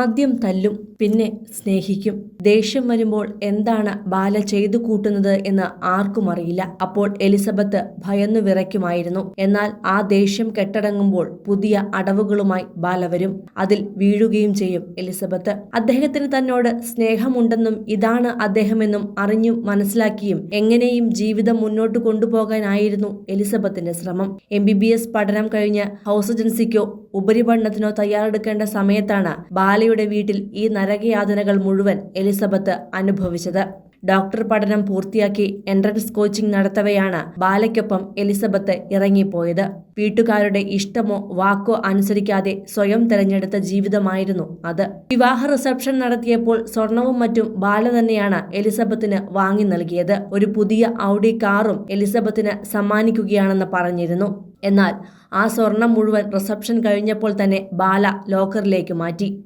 ആദ്യം തല്ലും, പിന്നെ സ്നേഹിക്കും. ദേഷ്യം വരുമ്പോൾ എന്താണ് ബാല ചെയ്തു കൂട്ടുന്നത് എന്ന് ആർക്കും അറിയില്ല. അപ്പോൾ എലിസബത്ത് ഭയന്നു വിറയ്ക്കുമായിരുന്നു. എന്നാൽ ആ ദേഷ്യം കെട്ടടങ്ങുമ്പോൾ പുതിയ അടവുകളുമായി ബാല വരും. അതിൽ വീഴുകയും ചെയ്യും എലിസബത്ത്. അദ്ദേഹത്തിന് തന്നോട് സ്നേഹമുണ്ടെന്നും ഇതാണ് അദ്ദേഹമെന്നും അറിഞ്ഞും മനസ്സിലാക്കിയും എങ്ങനെയും ജീവിതം മുന്നോട്ട് കൊണ്ടുപോകാനായിരുന്നു എലിസബത്തിന്റെ ശ്രമം. MBBS പഠനം കഴിഞ്ഞ് ഹൗസ് ഏജൻസിക്കോ ഉപരിപഠനത്തിനോ തയ്യാറെടുക്കേണ്ട സമയത്താണ് ബാലയുടെ വീട്ടിൽ ഈ നരകയാതനകൾ മുഴുവൻ എലിസബത്ത് അനുഭവിച്ചത്. ഡോക്ടർ പഠനം പൂർത്തിയാക്കി എൻട്രൻസ് കോച്ചിംഗ് നടത്തവെയാണ് ബാലയ്ക്കൊപ്പം എലിസബത്ത് ഇറങ്ങിപ്പോയത്. വീട്ടുകാരുടെ ഇഷ്ടമോ വാക്കോ അനുസരിക്കാതെ സ്വയം തെരഞ്ഞെടുത്ത ജീവിതമായിരുന്നു അത്. വിവാഹ റിസപ്ഷൻ നടത്തിയപ്പോൾ സ്വർണവും മറ്റും ബാല തന്നെയാണ് എലിസബത്തിന് വാങ്ങി നൽകിയത്. ഒരു പുതിയ ഔഡി കാറും എലിസബത്തിന് സമ്മാനിക്കുകയാണെന്ന് പറഞ്ഞിരുന്നു. എന്നാൽ ആ സ്വർണം മുഴുവൻ റിസപ്ഷൻ കഴിഞ്ഞപ്പോൾ തന്നെ ബാല ലോക്കറിലേക്ക് മാറ്റി.